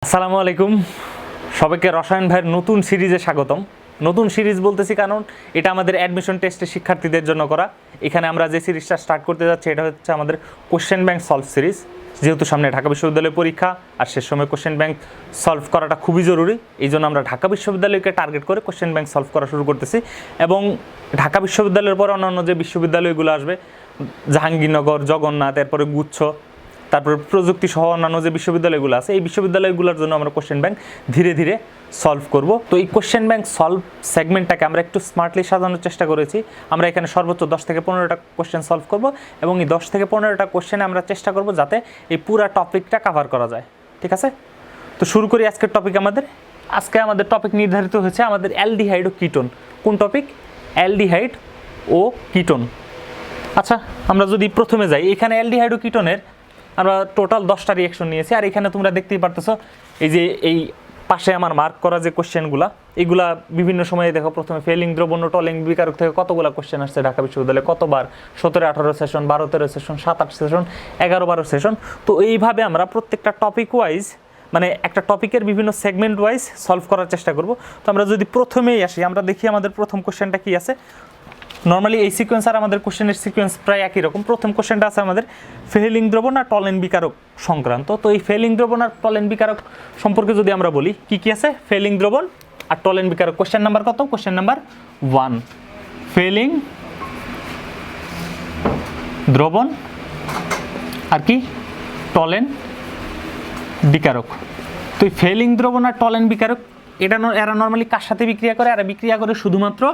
আসসালামু আলাইকুম, সবাইকে রসায়ন ভাইয়ের নতুন সিরিজে স্বাগতম। নতুন সিরিজ বলতেছি কারণ এটা আমাদের অ্যাডমিশন টেস্টের শিক্ষার্থীদের জন্য করা। এখানে আমরা যে সিরিজটা স্টার্ট করতে যাচ্ছি এটা হচ্ছে আমাদের কোশ্চেন ব্যাংক সলভ সিরিজ। যেহেতু সামনে ঢাকা বিশ্ববিদ্যালয়ের পরীক্ষা আর শেষ সময় কোশ্চেন ব্যাংক সলভ করাটা খুবই জরুরি, এই জন্য আমরা ঢাকা বিশ্ববিদ্যালয়কে টার্গেট করে কোশ্চেন ব্যাংক সলভ করা শুরু করতেছি। এবং ঢাকা বিশ্ববিদ্যালয়ের পর অন্যান্য যে বিশ্ববিদ্যালয়গুলো আসবে, জাহাঙ্গীরনগর, জগন্নাথ, এরপরে গুচ্ছ, তারপর প্রযুক্তি সহ অন্যান্য যে বিশ্ববিদ্যালয়গুলো আছে, এই বিশ্ববিদ্যালয়গুলোর জন্য আমরা কোশ্চেন ব্যাংক ধীরে ধীরে সলভ করব। তো এই কোশ্চেন ব্যাংক সলভ সেগমেন্টটাকে আমরা একটু স্মার্টলি সাজানোর চেষ্টা করেছি। আমরা এখানে সর্বোচ্চ 10 থেকে 15টা কোশ্চেন সলভ করব এবং এই 10 থেকে 15টা কোশ্চেনে আমরা চেষ্টা করব যাতে এই পুরো টপিকটা কভার করা যায়। ঠিক আছে, তো শুরু করি আজকের টপিক। আজকে আমাদের টপিক নির্ধারিত হয়েছে আমাদের অ্যালডিহাইড ও কিটোন। কোন টপিক? অ্যালডিহাইড ও কিটোন। আচ্ছা, আমরা যদি প্রথমে যাই, এখানে অ্যালডিহাইড ও কিটোনের আমরা টোটাল 10টা রিঅ্যাকশন নিয়েছি। আর এখানে তোমরা দেখতেই পারতেছো এই যে এই পাশে আমার মার্ক করা যে কোশ্চেনগুলো, এগুলা বিভিন্ন সময়ে দেখো। প্রথমে ফেলিং দ্রবণ ও টলিং বিকারক থেকে কতগুলো কোশ্চেন আসছে ঢাকা বিশ্ববিদ্যালয়ে, কতবার? 17-18 সেশন, 12-13 সেশন, 7-8 সেশন, 11-12 সেশন। তো এইভাবে আমরা প্রত্যেকটা টপিক ওয়াইজ, মানে একটা টপিকের বিভিন্ন সেগমেন্ট ওয়াইজ সলভ করার চেষ্টা করব। তো আমরা যদি প্রথমেই আসি, আমরা দেখি আমাদের প্রথম কোশ্চেনটা কি আছে। নর্মালি এই সিকোয়েন্স আর আমাদের কোশ্চেনের সিকোয়েন্স প্রায় একই রকম। প্রথম কোশ্চেনটা আছে আমাদের ফেলিং দ্রবণ আর টলেন বিকারক সংক্রান্ত। তো এই ফেলিং দ্রবণ আর টলেন বিকারক সম্পর্কে যদি আমরা বলি, কি কি আছে? ফেলিং দ্রবণ আর টলেন বিকারক। কোশ্চেন নাম্বার কত? Question number 1। ফেলিং দ্রবণ আর কি টলেন বিকারক। তো এই ফেলিং দ্রবণ আর টলেন বিকারক এরা নর্মালি কার সাথে বিক্রিয়া করে? এরা বিক্রিয়া করে শুধুমাত্র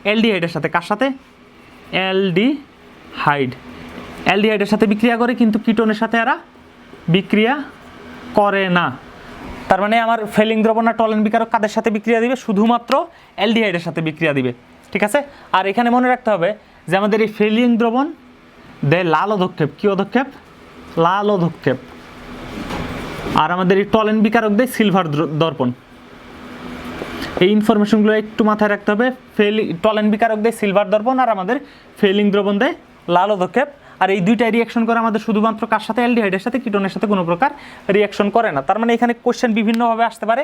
অ্যালডিহাইডের সাথে। কার সাথে? অ্যালডিহাইডের সাথে বিক্রিয়া করে, কিন্তু কিটোনের সাথে এরা বিক্রিয়া করে না। তার মানে আমার ফেলিং দ্রবণ আর টলেন বিকারক কাদের সাথে বিক্রিয়া দিবে? শুধুমাত্র অ্যালডিহাইডের সাথে বিক্রিয়া দিবে। ঠিক আছে, আর এখানে মনে রাখতে হবে যে আমাদের এই ফেলিং দ্রবণ দেয় লাল অধক্ষেপ। কি অধক্ষেপ? লাল অধক্ষেপ। আর আমাদের এই টলেন বিকারক দেয় সিলভার দর্পণ। এই ইনফরমেশনগুলো একটু মাথায় রাখতে হবে। টলেন বিকারক দেয় সিলভার দর্পণ আর আমাদের ফেলিং দ্রবণ দেয় লাল অধক্ষেপ। আর এই দুইটা রিঅ্যাকশন করে আমাদের শুধুমাত্র কার সাথে? অ্যালডিহাইডের সাথে। কিটোনের সাথে কোনো প্রকার রিঅ্যাকশন করে না। তার মানে এখানে কোশ্চেন বিভিন্নভাবে আসতে পারে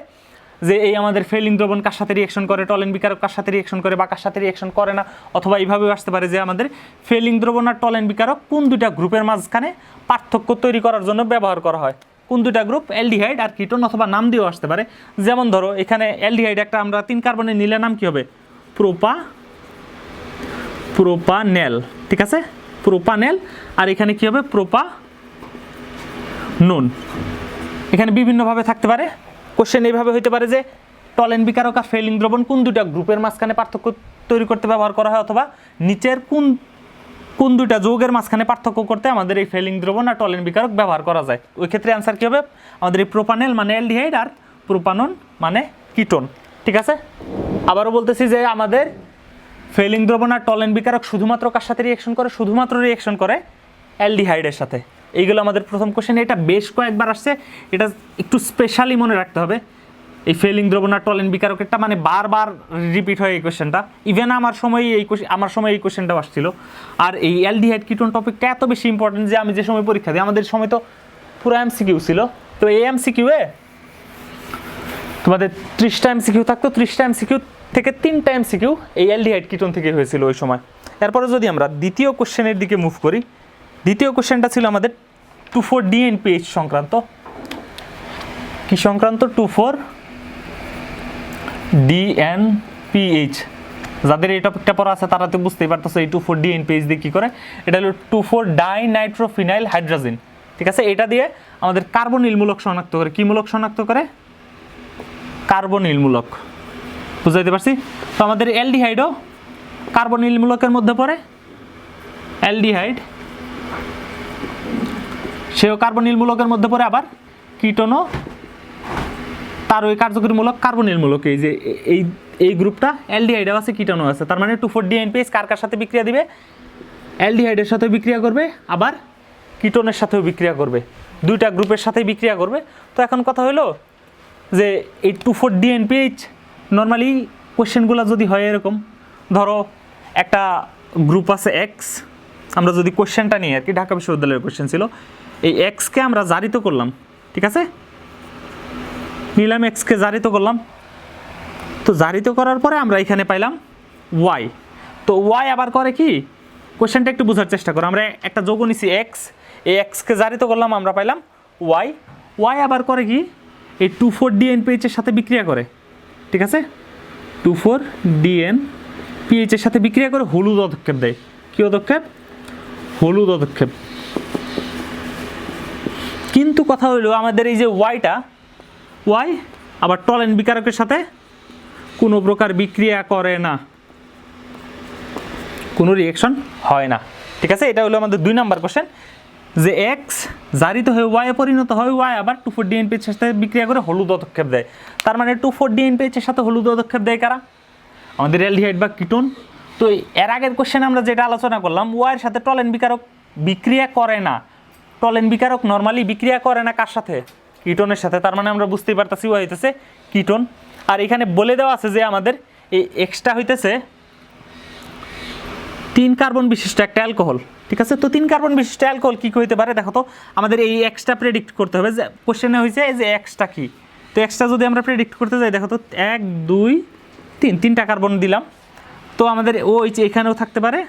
যে এই আমাদের ফেলিং দ্রবণ কার সাথে রিঅ্যাকশন করে, টলেন বিকারক কার সাথে রিঅ্যাকশন করে বা কার সাথে রিঅ্যাকশন করে না। অথবা এইভাবেও আসতে পারে যে আমাদের ফেলিং দ্রবণ আর টলেন বিকারক কোন দুইটা গ্রুপের মাঝখানে পার্থক্য তৈরি করার জন্য ব্যবহার করা হয়। কোন দুইটা গ্রুপ? অ্যালডিহাইড আর কিটোন। অথবা নাম দিয়েও আসতে পারে। যেমন ধরো এখানে অ্যালডিহাইড একটা আমরা 3 কার্বনের নিলে নাম কি হবে? প্রোপানেল। ঠিক আছে, প্রোপানেল। আর এখানে কি হবে? প্রোপানন। এখানে বিভিন্নভাবে থাকতে পারে। কোশ্চেন এইভাবে হইতে পারে যে টলেন বিকারক আর ফেলিং দ্রবণ কোন দুইটা গ্রুপের মাঝখানে পার্থক্য তৈরি করতে ব্যবহার করা হয়, অথবা নিচের কোন দুইটা যৌগের মাঝখানে পার্থক্য করতে আমাদের এই ফেলিং দ্রবণ আর টলেন বিকারক ব্যবহার করা যায়। ওই ক্ষেত্রে অ্যান্সার কী হবে? আমাদের এই প্রোপানেল মানে অ্যালডিহাইড আর প্রোপানন মানে কিটোন। ঠিক আছে, আবারও বলতেছি যে আমাদের ফেলিং দ্রবণ আর টলেন বিকারক শুধুমাত্র কার সাথে রিঅ্যাকশন করে? শুধুমাত্র রিঅ্যাকশন করে অ্যালডিহাইডের সাথে। এইগুলো আমাদের প্রথম কোশ্চেন। এটা বেশ কয়েকবার আসছে, এটা একটু স্পেশালি মনে রাখতে হবে। এই ফেলিং দ্রবণ আর টলেন বিকারকেরটা মানে বারবার রিপিট হয় এই কোশ্চেনটা। ইভেন আমার সময় এই কোশ্চেনটাও আসছিল। আর এই অ্যালডিহাইড কিটোন টপিকটা এত বেশি ইম্পর্টেন্ট যে আমি যে সময় পরীক্ষা দিই, আমাদের সময় তো পুরো এমসিকিউ ছিল। তো এই এমসিকিউয়ে তোমাদের 30টা এমসিকিউ থাকতো। 30টা এমসিকিউ থেকে 3টা এমসিকিউ এই অ্যালডিহাইড কিটোন থেকে হয়েছিল ওই সময়। এরপরে যদি আমরা দ্বিতীয় কোশ্চেনের দিকে মুভ করি, দ্বিতীয় কোশ্চেনটা ছিল আমাদের 2,4-DNPH সংক্রান্ত। কি সংক্রান্ত? 2,4-DNPH। যাদের এই টপিকটা পড়া আছে তারা তো বুঝতেই পারতেছে এই 2,4-DNPH দিয়ে কী করে। এটা হলো 2,4-ডাইনাইট্রোফিনাইল হাইড্রোজেন। ঠিক আছে, এটা দিয়ে আমাদের কার্বনিল মূলক শনাক্ত করে। কি মূলক শনাক্ত করে? কার্বনিল মূলক। বুঝাইতে পারছি? তো আমাদের অ্যালডিহাইডও কার্বনিল মূলকের মধ্যে পড়ে। অ্যালডিহাইড সেও কার্বনিল মূলকের মধ্যে পড়ে। আবার কিটোনও তার ওই কার্যকরী মূলক কার্বনিল মূলক। এই যে এই গ্রুপটা অ্যালডিহাইডও আছে, কিটোনও আছে। তার মানে 2,4-DNPH কার সাথে বিক্রিয়া দিবে? অ্যালডিহাইডের সাথেও বিক্রিয়া করবে, আবার কিটোনের সাথেও বিক্রিয়া করবে। দুইটা গ্রুপের সাথেই বিক্রিয়া করবে। তো এখন কথা হলো যে এই 2,4-DNPH নর্মালি কোশ্চেনগুলো যদি হয় এরকম, ধরো একটা গ্রুপ আছে এক্স। আমরা যদি কোশ্চেনটা নিই আর কি, ঢাকা বিশ্ববিদ্যালয়ের কোশ্চেন ছিল, এই এক্সকে আমরা জারিত করলাম। ঠিক আছে, নিলাম এক্সকে জারিত করলাম, তো জারিত করার পরে আমরা এখানে পাইলাম ওয়াই। তো ওয়াই আবার করে কি, কোশ্চেনটা একটু বোঝার চেষ্টা করো। আমরা একটা যোগ নিছি এক্স, এই এক্সকে জারিত করলাম, আমরা পাইলাম ওয়াই। ওয়াই আবার করে কি, এই 2,4-DNPH এর সাথে বিক্রিয়া করে, ঠিক আছে, 2,4-DNPH এর সাথে বিক্রিয়া করে হলুদ পদক্ষেপ দেয়। কী পদক্ষেপ? হলুদ পদক্ষেপ। কিন্তু কথা হইলো আমাদের এই যে ওয়াইটা, ওয়াই আবার টলেন বিকারকের সাথে কোনো প্রকার বিক্রিয়া করে না, কোনো রিয়েকশন হয় না, ঠিক আছে। এটা হলো আমাদের 2 নাম্বার কোশ্চেন, যে এক্স জারিত হয়ে ওয়াই পরিণত হয়, ওয়াই আবার 2,4-DNPH এর সাথে বিক্রিয়া করে হলুদ পদক্ষেপ দেয়। তার মানে 2,4-DNPH এর সাথে হলুদ পদক্ষেপ দেয় কারা? আমাদের অ্যালডিহাইড বা কিটোন। তো এর আগের কোশ্চেনে আমরা যেটা আলোচনা করলাম, ওয়াইয়ের সাথে টলেন বিকারক বিক্রিয়া করে না। টলেন বিকারক নর্মালি বিক্রিয়া করে না কার সাথে? কিটোনের সাথে। তার মানে আমরা বুঝতেই পারতেছি ওয়াই হইতেছে কিটোন। আর এখানে বলে দেওয়া আছে যে আমাদের এই এক্সটা হইতেছে 3 কার্বন বিশিষ্ট একটা অ্যালকোহল, ঠিক আছে। তো 3 কার্বন বিশিষ্ট অ্যালকোহল কী হইতে পারে দেখো তো, আমাদের এই এক্সটা প্রেডিক্ট করতে হবে। যে কোশ্চেনে হয়েছে যে এক্সটা কী, তো এক্সটা যদি আমরা প্রেডিক্ট করতে যাই, দেখো তো 1, 2, 3, 3টা কার্বন দিলাম। তো আমাদের ওইচ এখানেও থাকতে পারে,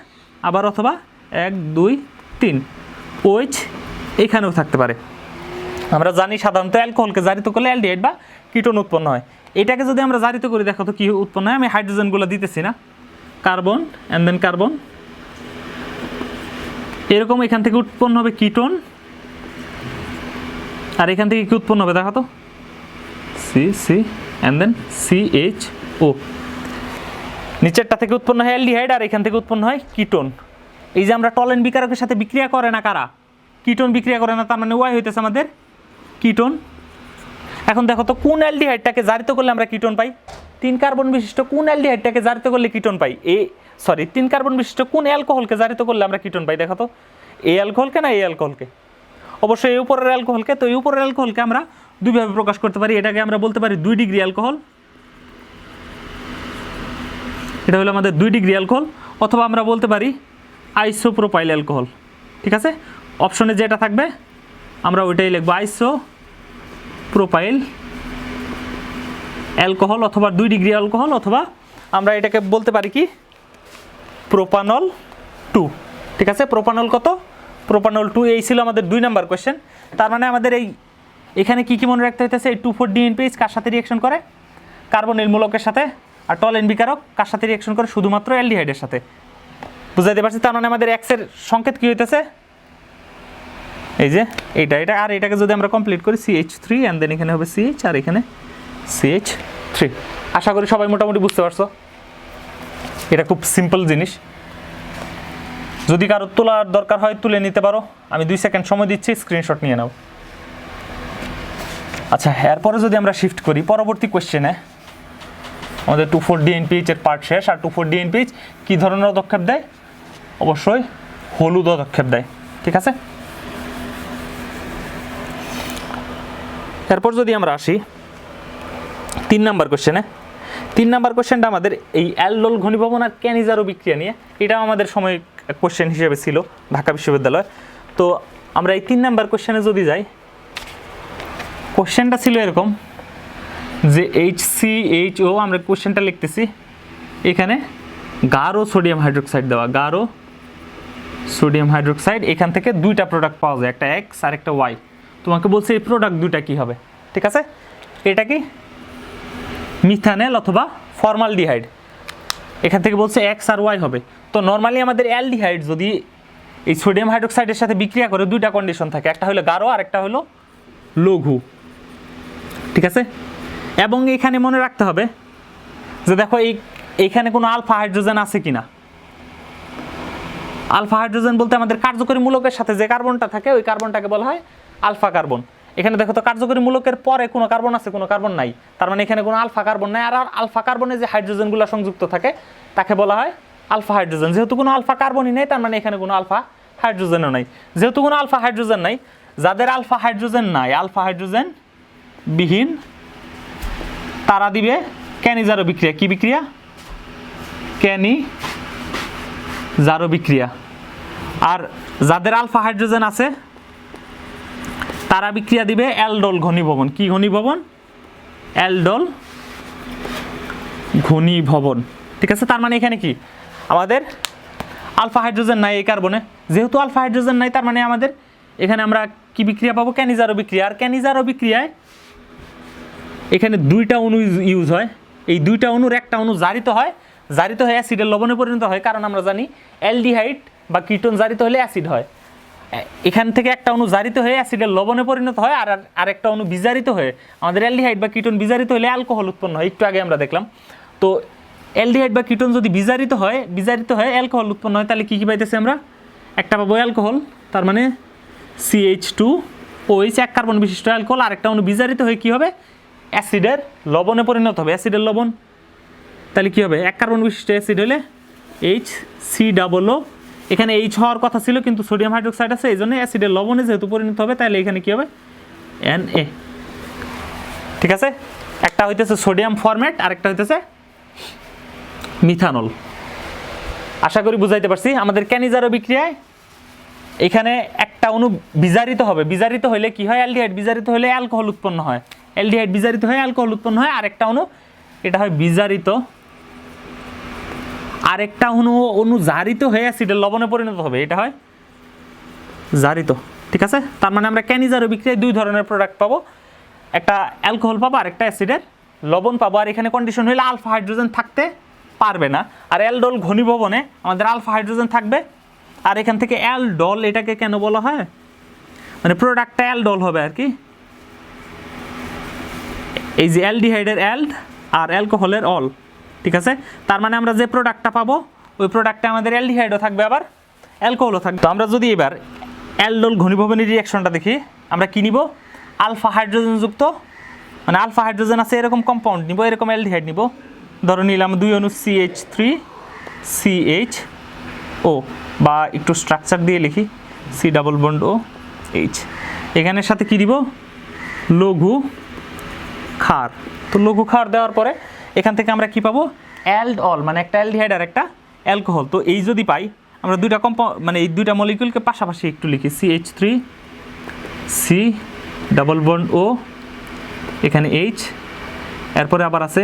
আবার অথবা 1, 2, 3 ওইচ এখানেও থাকতে পারে। আমরা জানি সাধারণত অ্যালকোহলকে জারিত করলে অ্যালডিহাইড বা কিটোন উৎপন্ন হয়। এটাকে যদি আমরা জারিত করি, দেখো তো কী উৎপন্ন হয়। আমি হাইড্রোজেনগুলো দিতেছি না, কার্বন অ্যান্ড দেন কার্বন, এরকম এখান থেকে উৎপন্ন হবে কিটোন, আর এখান থেকে কি উৎপন্ন হবে দেখো তো, C C and then CHO। নিচেরটা থেকে উৎপন্ন হয় অ্যালডিহাইড, আর এখান থেকে উৎপন্ন হয় কিটোন। এই যে আমরা টলেন বিকারকের সাথে বিক্রিয়া করে না কারা? কিটোন বিক্রিয়া করে না, তার মানে ওয়াই হইতেছে আমাদের কিটোন। এখন দেখো তো কোন অ্যালডিহাইডটাকে জারিত করলে আমরা কিটোন পাই? 3 কার্বন বিশিষ্ট কোন অ্যালডিহাইডটাকে জারিত করলে কিটোন পাই? 3 কার্বন বিশিষ্ট কোন অ্যালকোহলকে জারিত করলে আমরা কিটোন পাই? দেখো তো, এই অ্যালকোহলকে না এই অ্যালকোহলকে? অবশ্যই এই উপরের অ্যালকোহলকে। তো এই উপরের অ্যালকোহলকে আমরা দুইভাবে প্রকাশ করতে পারি। এটাকে আমরা বলতে পারি 2 ডিগ্রি অ্যালকোহল, এটা হলো আমাদের 2 ডিগ্রি অ্যালকোহল, অথবা আমরা বলতে পারি আইসোপ্রোপাইল অ্যালকোহল, ঠিক আছে। অপশনে যেটা থাকবে আমরা ওইটাই লিখবো, আইসোপ্রোপাইল অ্যালকোহল অথবা 2 ডিগ্রি অ্যালকোহল, অথবা আমরা এটাকে বলতে পারি কি প্রোপানল 2, ঠিক আছে। প্রোপানল কত? প্রোপানল 2। এই ছিল আমাদের 2 নাম্বার কোয়েশ্চেন। তার মানে আমাদের এখানে কি কি মনে রাখতে হইতেছে? এই 2,4-DNPH কার সাথে রিয়েকশন করে? কার্বনিল মূলকের সাথে। আর টলেন বিকারক কার সাথে রিয়েকশন করে? শুধুমাত্র অ্যালডিহাইডের সাথে। বুঝাইতে পারছি? তার মানে আমাদের এক্সের সংকেত কি হইতেছে? এই যে এটা, আর এটাকে যদি আমরা কমপ্লিট করি CH3 অ্যান্ড দেন এখানে হবে CH আর এখানে CH3। আশা করি সবাই মোটামুটি বুঝতে পারছো। এটা খুব সিম্পল জিনিস। যদি কারো তোলার দরকার হয় তুলে নিতে পারো, আমি 2 সেকেন্ড সময় দিচ্ছি, স্ক্রিনশট নিয়ে নাও। আচ্ছা, এরপরে যদি আমরা শিফট করি পরবর্তী কোশ্চেনে, আমাদের 2,4-DNPH এর পার্ট শেষ। আর 2,4-DNPH কী ধরনের পদক্ষেপ দেয়? অবশ্যই হলুদ পদক্ষেপ দেয়, ঠিক আছে। এরপর যদি আমরা আসি 3 নাম্বার কোশ্চেনে, 3 নাম্বার কোশ্চেনটা আমাদের এই অ্যালডোল ঘনীভবন আর ক্যানিজারো বিক্রিয়া নিয়ে। এটাও আমাদের সময় কোশ্চেন হিসেবে ছিল ঢাকা বিশ্ববিদ্যালয়। তো আমরা এই 3 নাম্বার কোশ্চেনে যদি যাই, কোশ্চেনটা ছিল এরকম যে HCHO, আমরা কোশ্চেনটা লিখতেছি, এখানে গাঢ় সোডিয়াম হাইড্রোক্সাইড দেওয়া, গাঢ় সোডিয়াম হাইড্রোক্সাইড। এখান থেকে 2টা প্রোডাক্ট পাওয়া যায়, একটা X আর একটা Y। তোমাকে বলছে এই প্রোডাক্ট 2টা কী হবে, ঠিক আছে। এটা কি মিথানেল অথবা ফর্মালডিহাইড। এখান থেকে বলছে X আর Y হবে। তো নর্মালি আমাদের অ্যালডিহাইড যদি এই সোডিয়াম হাইড্রোক্সাইডের সাথে বিক্রিয়া করে 2টা কন্ডিশন থাকে, একটা হলো গাঢ় আর একটা হলো লঘু, ঠিক আছে। এবং এখানে মনে রাখতে হবে যে দেখো এইখানে কোনো আলফা হাইড্রোজেন আছে কিনা। আলফা হাইড্রোজেন বলতে আমাদের কার্যকরী মূলকের সাথে যে কার্বনটা থাকে ওই কার্বনটাকে বলা হয় আলফা কার্বন। এখানে দেখো তো কার্যকরী মূলকের পরে কোনো কার্বন আছে, কোনো কার্বন নাই, তার মানে এখানে কোনো আলফা কার্বন নাই। আর আলফা কার্বনে যে হাইড্রোজেনগুলো সংযুক্ত থাকে তাকে বলা হয় আলফা হাইড্রোজেন। যেহেতু কোনো আলফা কার্বনই নেই, তার মানে এখানে কোনো আলফা হাইড্রোজেনও নাই। যেহেতু কোনো আলফা হাইড্রোজেন নাই, যাদের আলফা হাইড্রোজেন নাই, আলফা হাইড্রোজেন বিহীন, তারা দিবে ক্যানিজারো বিক্রিয়া। কি বিক্রিয়া? ক্যানিজারো বিক্রিয়া। আর যাদের আলফা হাইড্রোজেন আছে তারা বিক্রিয়া দিবে অ্যালডোল ঘনীভবন। কি ঘনীভবন? অ্যালডল ঘনীভবন। ঠিক আছে, তার মানে এখানে কি আমাদের আলফা হাইড্রোজেন নাই এই কার্বনে, যেহেতু আলফা হাইড্রোজেন নাই তার মানে আমাদের এখানে আমরা কি বিক্রিয়া পাবো, ক্যানিজারো বিক্রিয়া। আর ক্যানিজারো বিক্রিয়ায় এখানে দুইটা অণু ইউজ হয়, এই দুইটা অণুর একটা অণু জারিত হয়, জারিত হয়ে অ্যাসিডের লবণে পরিণত হয়, কারণ আমরা জানি অ্যালডিহাইড বা কিটোন জারিত হলে অ্যাসিড হয়। এখান থেকে একটা অণু জারিত হয়ে অ্যাসিডের লবণে পরিণত হয়, আর আরেকটা অণু বিজারিত হয়ে আমাদের অ্যালডিহাইড বা কিটোন বিজারিত হলে অ্যালকোহল উৎপন্ন হয়, একটু আগে আমরা দেখলাম। তো অ্যালডিহাইড বা কিটোন যদি বিজারিত হয়ে অ্যালকোহল উৎপন্ন হয়, তাহলে কী কী পাইতেছি আমরা, একটা পাবো অ্যালকোহল, তার মানে CH2OH, এক কার্বন বিশিষ্ট অ্যালকোহল। আরেকটা অণু বিজারিত হয়ে কী হবে, অ্যাসিডের লবণে পরিণত হবে, অ্যাসিডের লবণ। তাহলে কী হবে, এক কার্বন বিশিষ্ট অ্যাসিড হলে HCOO, এখানে H হওয়ার কথা ছিল কিন্তু সোডিয়াম হাইড্রোক্সাইড আছে, এই জন্য অ্যাসিডের লবণে যেহেতু পরিণত হবে, তাহলে এখানে কী হবে, Na। ঠিক আছে, একটা হইতেছে সোডিয়াম ফরম্যাট, আরেকটা হইতেছে মিথানল। আশা করি বুঝাইতে পারছি। আমাদের ক্যানিজারো বিক্রিয়ায় এখানে একটা অণু বিজারিত হবে, বিজারিত হলে কি হয়, অ্যালডিহাইড বিজারিত হলে অ্যালকোহল উৎপন্ন হয়, অ্যালডিহাইড বিজারিত হয়ে অ্যালকোহল উৎপন্ন হয়। আরেকটা অণু, এটা হয় বিজারিত, আরেকটা অণু জারিত হয়ে অ্যাসিডের লবণে পরিণত হবে, এটা হয় জারিত। ঠিক আছে, তার মানে আমরা ক্যানিজারো বিক্রিয়ায় দুই ধরনের প্রোডাক্ট পাবো, একটা অ্যালকোহল পাবো আর একটা অ্যাসিডের লবণ পাবো। আর এখানে কন্ডিশন হলে আলফা হাইড্রোজেন থাকতে পারবে না। আর অ্যালডল ঘনীভবনে আমাদের আলফা হাইড্রোজেন থাকবে। আর এখান থেকে অ্যালডল, এটাকে কেন বলা হয়, মানে প্রোডাক্টটা অ্যালডল হবে আর কি, এই যে অ্যালডিহাইডের অ্যাল্ড আর অ্যালকোহলের অল। ঠিক আছে, তার মানে আমরা যে প্রোডাক্টটা পাবো ওই প্রোডাক্টে আমাদের অ্যালডিহাইডও থাকবে আবার অ্যালকোহলও থাকবে। তো আমরা যদি এবার অ্যালডল ঘনীভবনের রিঅ্যাকশনটা দেখি, আমরা কি নিব, আলফা হাইড্রোজেন যুক্ত, মানে আলফা হাইড্রোজেন আছে এরকম কম্পাউন্ড নিব, এরকম অ্যালডিহাইড নিব। ধরো নিলাম দুই অণু CH3CHO, বা একটু স্ট্রাকচার দিয়ে লিখি C+OH। এখানের সাথে কি দিব, লঘু ক্ষার। তো লঘু ক্ষার দেওয়ার পরে এখান থেকে আমরা কি পাবো, অ্যালডল, মানে একটা অ্যালডিহাইড আর একটা অ্যালকোহল। তো এই যদি পাই আমরা দুইটা মানে এই দুইটা মলিকিউলকে পাশাপাশি একটু লিখি, CH3CO, এখানে H, এরপরে আবার আছে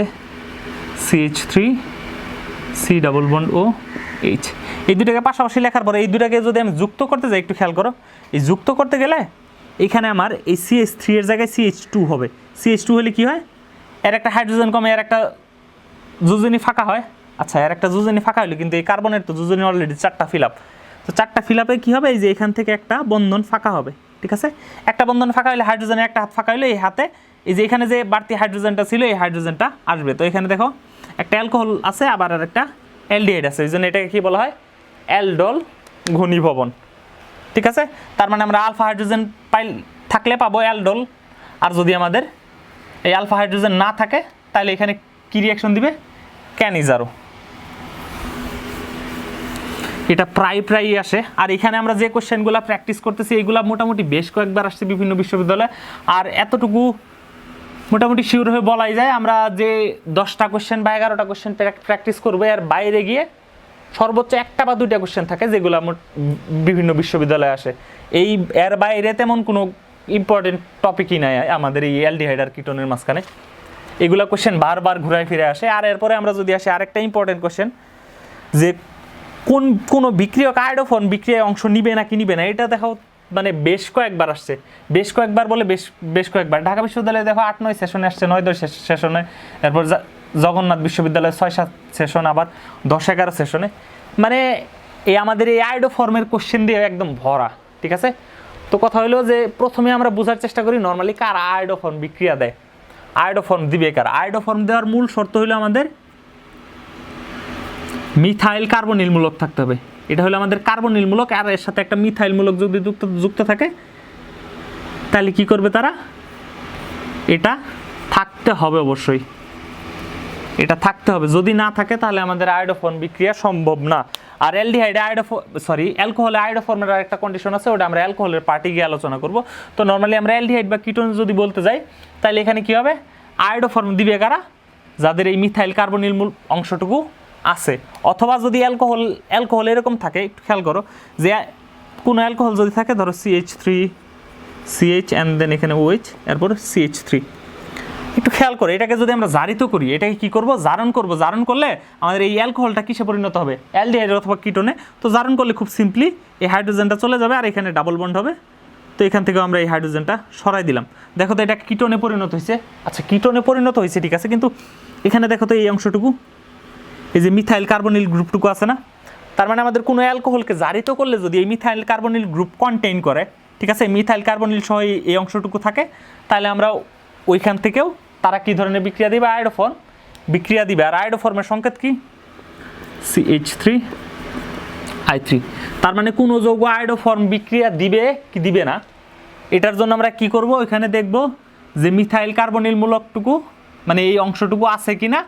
CH3COOH। এই দুটাকে পাশাপাশি লেখার পরে এই দুটাকে যদি আমি যুক্ত করতে যাই, একটু খেয়াল করো, এই যুক্ত করতে গেলে এখানে আমার এই CH3 এর জায়গায় CH2 হবে। CH2 হলে কি হয়, এর একটা হাইড্রোজেন কমে এর একটা যোজনী ফাঁকা হয়। আচ্ছা, এর একটা যোজনী ফাঁকা হলো, কিন্তু এই কার্বনের তো যোজনী অলরেডি 4টা ফিল আপ। তো 4টা ফিল আপে কী হবে, এই যে এখান থেকে একটা বন্ধন ফাঁকা হবে। ঠিক আছে, একটা বন্ধন ফাঁকা হলে হাইড্রোজেনের একটা হাত ফাঁকা হলে এই হাতে এই যে এখানে যে বাড়তি হাইড্রোজেনটা ছিল এই হাইড্রোজেনটা আসবে। তো এখানে দেখো একটা অ্যালকোহল আছে, আবার আর একটা অ্যালডিহাইড আছে, এই জন্য এটাকে কী বলা হয়, অ্যালডল ঘনীভবন। ঠিক আছে, তার মানে আমরা আলফা হাইড্রোজেন থাকলে পাবো অ্যালডল, আর যদি আমাদের এই আলফা হাইড্রোজেন না থাকে তাহলে এখানে কি রিঅ্যাকশন দিবে, ক্যানিজারো। এটা প্রায়ই আসে। আর এখানে আমরা যে কোশ্চেনগুলো প্র্যাকটিস করতেছি এইগুলো মোটামুটি বেশ কয়েকবার আসছে বিভিন্ন বিশ্ববিদ্যালয়ে। আর এতটুকু মোটামুটি শিওর হয়ে বলাই যায় আমরা যে 10টা কোশ্চেন বা 11টা কোশ্চেন প্র্যাকটিস করবো, আর বাইরে গিয়ে সর্বোচ্চ 1টা বা 2টা কোশ্চেন থাকে যেগুলো বিভিন্ন বিশ্ববিদ্যালয়ে আসে। এর বাইরে তেমন কোনো ইম্পর্টেন্ট টপিকই নাই আমাদের এই অ্যালডিহাইড আর কিটোনের মাঝখানে। এগুলো কোশ্চেন বারবার ঘুরায় ফিরে আসে। আর এরপরে আমরা যদি আসি আরেকটা ইম্পর্টেন্ট কোশ্চেন, যে কোনো বিক্রিয়ক আয়োডোফোন বিক্রিয়ায় অংশ নিবে নাকি নিবে না, এটা দেখো মানে বেশ কয়েকবার আসছে, বেশ কয়েকবার বলে বেশ কয়েকবার। ঢাকা বিশ্ববিদ্যালয়ে দেখো 8-9 সেশনে আসছে, 9-10 সেশনে, এরপর জগন্নাথ বিশ্ববিদ্যালয়ে 6-7 সেশন, আবার 10-11 সেশনে। মানে এই আমাদের এই আয়োডোফর্মের কোশ্চেন দিয়ে একদম ভরা। ঠিক আছে, তো কথা হলো যে প্রথমে আমরা বোঝার চেষ্টা করি নর্মালি কার আয়োডোফর্ম বিক্রিয়া দেয়, আয়োডোফর্ম দিবে কার। আয়োডোফর্ম দেওয়ার মূল শর্ত হলো আমাদের মিথাইল কার্বনিল মূলক থাকতে হবে। এটা হলো আমাদের কার্বনিল মূলক, আর এর সাথে একটা মিথাইল মূলক যদি যুক্ত থাকে তাহলে কি করবে তারা, এটা থাকতে হবে অবশ্যই, এটা থাকতে হবে। যদি না থাকে তাহলে আমাদের আয়োডোফর্ম বিক্রিয়া সম্ভব না। আর অ্যালডিহাইডে অ্যালকোহলে আয়োডোফর্মের একটা কন্ডিশন আছে, ওটা আমরা অ্যালকোহলের পার্টি গিয়ে আলোচনা করব। তো নর্মালি আমরা অ্যালডিহাইড বা কিটোন যদি বলতে যাই তাহলে এখানে কি হবে, আয়োডোফর্ম দিবে কারা, যাদের এই মিথাইল কার্বনিল অংশটুকু আছে। অথবা যদি অ্যালকোহল এরকম থাকে, একটু খেয়াল করো যে কোনো অ্যালকোহল যদি থাকে, ধরো CH3CH অ্যান্ড দেন এখানে OH, এরপর CH3, একটু খেয়াল করে, এটাকে যদি আমরা জারিত করি, এটাকে কি করব, জারণ করব। জারণ করলে আমাদের এই অ্যালকোহলটা কিসে পরিণত হবে, অ্যালডিহাইড অথবা কিটোনে। তো জারণ করলে খুব সিম্পলি এই হাইড্রোজেনটা চলে যাবে আর এখানে ডাবল বন্ড হবে। তো এখান থেকেও আমরা এই হাইড্রোজেনটা সরাই দিলাম। দেখো তো এটা কিটোনে পরিণত হয়েছে। আচ্ছা কিটোনে পরিণত হয়েছে ঠিক আছে, কিন্তু এখানে দেখো তো এই অংশটুকু, এই যে মিথাইল কার্বনিল গ্রুপটুকু আছে না, তার মানে আমাদের কোনো অ্যালকোহলকে জারিত করলে যদি এই মিথাইল কার্বনিল গ্রুপ কন্টেইন করে, ঠিক আছে, মিথাইল কার্বনিল সহ এই অংশটুকু থাকে, তাহলে আমরা ওইখান থেকেও তারা কি ধরনের বিক্রিয়া দিবে, আয়োডোফর্ম বিক্রিয়া দিবে। আর আয়োডোফর্মের সংকেত কি, CH3I3। তার মানে কোনো যৌগ আয়োডোফর্ম বিক্রিয়া দিবে কি দিবে না, এটার জন্য আমরা কি করব, এখানে দেখব যে মিথাইল কার্বনিল মূলকটুকু মানে এই অংশটুকু আছে কিনা,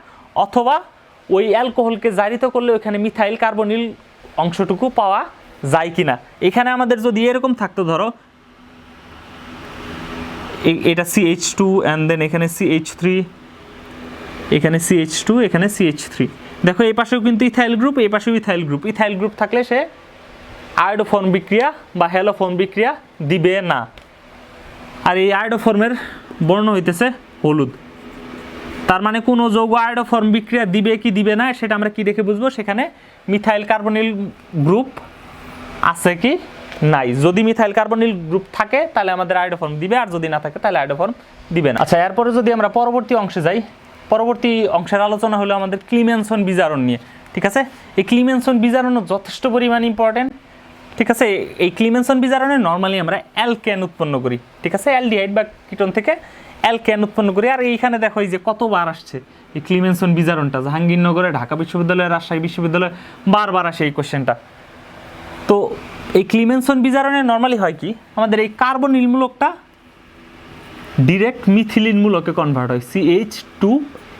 অথবা ওই অ্যালকোহলকে জারিত করলে ওইখানে মিথাইল কার্বনিল অংশটুকু পাওয়া যায় কিনা। এখানে আমাদের যদি এরকম থাকতো, ধরো এটা CH2 অ্যান্ড দেন এখানে CH3, এখানে CH2, এখানে CH3, দেখো এই পাশেও কিন্তু ইথাইল গ্রুপ, এই পাশেও ইথাইল গ্রুপ। ইথাইল গ্রুপ থাকলে সে আয়োডোফর্ম বিক্রিয়া বা হ্যালোফর্ম বিক্রিয়া দিবে না। আর এই আয়োডোফর্মের বর্ণ হইতেছে হলুদ। তার মানে কোনো যৌগ আয়োডোফর্ম বিক্রিয়া দিবে কি দিবে না সেটা আমরা কি দেখে বুঝবো, সেখানে মিথাইল কার্বনিল গ্রুপ আছে কি নাই। যদি মিথাইল কার্বনিল গ্রুপ থাকে তাহলে আমাদের আয়োডোফর্ম দিবে, আর যদি না থাকে তাহলে আয়োডোফর্ম দিবে না। আচ্ছা এরপরে যদি আমরা পরবর্তী অংশে যাই, পরবর্তী অংশের আলোচনা হলো আমাদের ক্লিমেনসন বিজারণ নিয়ে। ঠিক আছে, এই ক্লিমেনসন বিজারণও যথেষ্ট পরিমাণ ইম্পর্টেন্ট। ঠিক আছে, এই ক্লিমেনসন বিজারণে নর্মালি আমরা অ্যালকেন উৎপন্ন করি। ঠিক আছে, অ্যালডিহাইড বা কিটোন থেকে অ্যালকেন উৎপন্ন করি। আর এইখানে দেখো এই যে কতবার আসছে এই ক্লিমেনসন বিজারণটা, জাহাঙ্গীরনগরে, ঢাকা বিশ্ববিদ্যালয়, রাজশাহী বিশ্ববিদ্যালয় বারবার আসে এই কোশ্চেনটা। তো এই ক্লিমেনসন বিজারণে নর্মালি হয় কি, আমাদের এই কার্বনিল মূলকটা ডিরেক্ট মিথিলিন মূলকে কনভার্ট হয়, CH2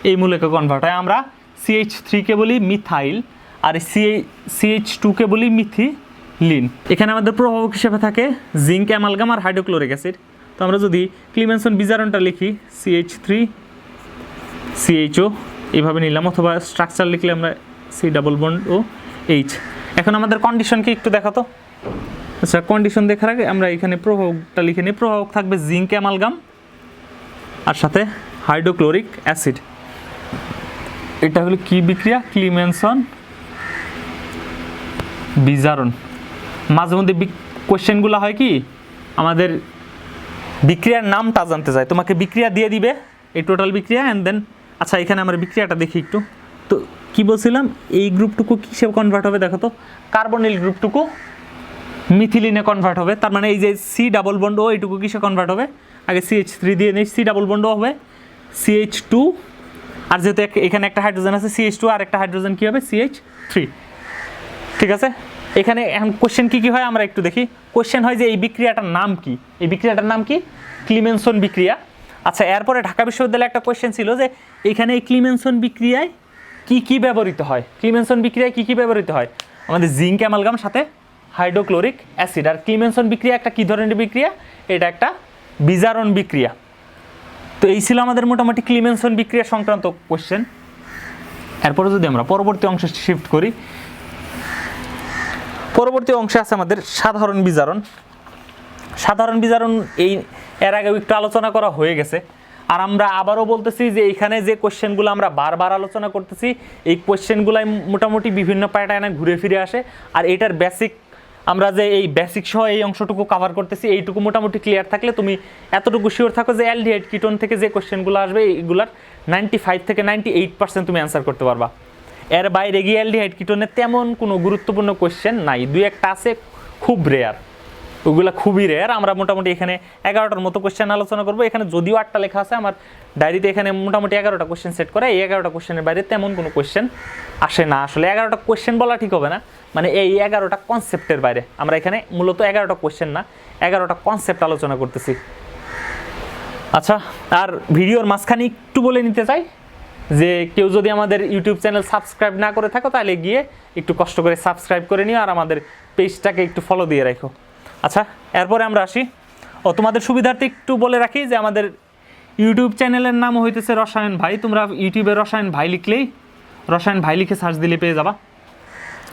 এই মূলকে কনভার্ট হয়। আমরা CH3কে বলি মিথাইল আর CH2কে বলি মিথিলিন। এখানে আমাদের প্রভাবক হিসেবে থাকে জিঙ্ক, অ্যামালগাম আর হাইড্রোক্লোরিক অ্যাসিড। তো আমরা যদি ক্লিমেনসন বিজারণটা লিখি CH3CHO এইভাবে নিলাম, অথবা স্ট্রাকচার লিখলে আমরা C+H। এখন আমাদের কন্ডিশনকে একটু দেখাতো। আচ্ছা কন্ডিশন দেখার আগে আমরা এখানে প্রভাবকটা লিখে নিই। প্রভাবক থাকবে জিঙ্ক, অ্যামালগাম আর সাথে হাইড্রোক্লোরিক অ্যাসিড। এটা হলো কি বিক্রিয়া, ক্লিমেনসন বিজারণ। মাঝে মধ্যে কোশ্চেনগুলো হয় কি, আমাদের বিক্রিয়ার নামটা জানতে চায়, তোমাকে বিক্রিয়া দিয়ে দিবে এই টোটাল বিক্রিয়া অ্যান্ড দেন। আচ্ছা এখানে আমরা বিক্রিয়াটা দেখি একটু। তো কি বলছিলাম, এই গ্রুপটুকু কিসে কনভার্ট হবে দেখো তো, কার্বনিল গ্রুপটুকু মিথিলিনে কনভার্ট হবে। তার মানে এই যে C+O এইটুকু কিসে কনভার্ট হবে, আগে CH3 দিয়ে নেই, C+O হবে CH2, আর যেহেতু এখানে একটা হাইড্রোজেন আছে CH2, আর একটা হাইড্রোজেন কী হবে CH3। ঠিক আছে, এখানে এখন কোশ্চেন কী কী হয় আমরা একটু দেখি। কোশ্চেন হয় যে এই বিক্রিয়াটার নাম কি, এই বিক্রিয়াটার নাম কি, ক্লিমেনসন বিক্রিয়া। আচ্ছা এরপরে ঢাকা বিশ্ববিদ্যালয়ে একটা কোশ্চেন ছিল যে এখানে এই ক্লিমেনসন বিক্রিয়ায় কি কি ব্যবহৃত হয়, ক্লিমেনসন বিক্রিয়ায় কি কি ব্যবহৃত হয়, আমাদের জিঙ্ক, অ্যামালগাম সাথে হাইড্রোক্লোরিক অ্যাসিড। আর ক্লিমেনসন বিক্রিয়া একটা কী ধরনের বিক্রিয়া, এটা একটা বিজারণ বিক্রিয়া। তো এই ছিল আমাদের মোটামুটি ক্লিমেনসন বিক্রিয়া সংক্রান্ত কোশ্চেন। এরপরে যদি আমরা পরবর্তী অংশে শিফট করি, পরবর্তী অংশে আছে আমাদের সাধারণ বিজারণ। সাধারণ বিজারণ এর আগেও একটু আলোচনা করা হয়ে গেছে, আর আমরা আবারও বলতেছি যে এইখানে যে কোশ্চেনগুলো আমরা বারবার আলোচনা করতেছি, এই কোশ্চেনগুলাই মোটামুটি বিভিন্ন প্যাটার্নে ঘুরে ফিরে আসে। আর এটার বেসিক, আমরা যে এই বেসিক সহ এই অংশটুকু কভার করতেছি, এইটুকু মোটামুটি ক্লিয়ার থাকলে তুমি এতটুকু শিওর থাকো যে অ্যালডিহাইড কিটোন থেকে যে কোশ্চেনগুলো আসবে এইগুলার 95 থেকে 98% তুমি অ্যান্সার করতে পারবা। এর বাইরে গিয়ে অ্যালডিহাইড কিটোনের তেমন কোনো গুরুত্বপূর্ণ কোশ্চেন নাই, দুই একটা আছে খুব রেয়ার, ওগুলো খুবই রেয়ার। আমরা মোটামুটি এখানে 11টার মতো কোশ্চেন আলোচনা করবো। এখানে যদিও 8টা লেখা আছে, আমার ডায়েরিতে এখানে মোটামুটি 11টা কোশ্চেন সেট করা। এই 11টা কোশ্চেনের বাইরে তেমন কোনো কোশ্চেন আসে না। আসলে 11টা কোশ্চেন বলা ঠিক হবে না, মানে এই 11টা কনসেপ্টের বাইরে। আমরা এখানে মূলত 11টা কোশ্চেন না, 11টা কনসেপ্ট আলোচনা করতেছি। আচ্ছা, আর ভিডিওর মাঝখানে একটু বলে নিতে চাই যে কেউ যদি আমাদের ইউটিউব চ্যানেল সাবস্ক্রাইব না করে থাকো তাহলে গিয়ে একটু কষ্ট করে সাবস্ক্রাইব করে নিও, আর আমাদের পেজটাকে একটু ফলো দিয়ে রাখো। আচ্ছা এরপরে আমরা আসি, তোমাদের সুবিধার্থে একটু বলে রাখি যে আমাদের ইউটিউব চ্যানেলের নাম হইতেছে রসায়ন ভাই। তোমরা ইউটিউবে রসায়ন ভাই লিখলেই, রসায়ন ভাই লিখে সার্চ দিলে পেয়ে যাবা।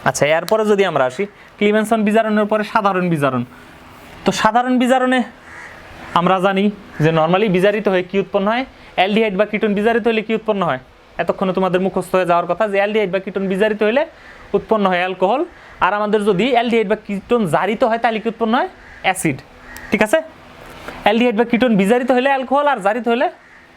আচ্ছা এরপরে যদি আমরা আসি ক্লিমেনসন বিজারণের পরে সাধারণ বিজারণ। তো সাধারণ বিজারণে আমরা জানি যে নর্মালি বিজারিত হয়ে কি উৎপন্ন হয়, অ্যালডিহাইড বা কিটোন বিজারিত হলে কি উৎপন্ন হয়, এতক্ষণে তোমাদের মুখস্থ হয়ে যাওয়ার কথা যে অ্যালডিহাইড বা কিটোন বিজারিত হলে উৎপন্ন হয় অ্যালকোহল, আর আমাদের যদি অ্যালডিহাইড বা কিটোন জারিত হয় তাহলে কি উৎপন্ন হয়, অ্যাসিড। ঠিক আছে, অ্যালডিহাইড বা কিটোন বিজারিত হলে অ্যালকোহল আর জারিত হলে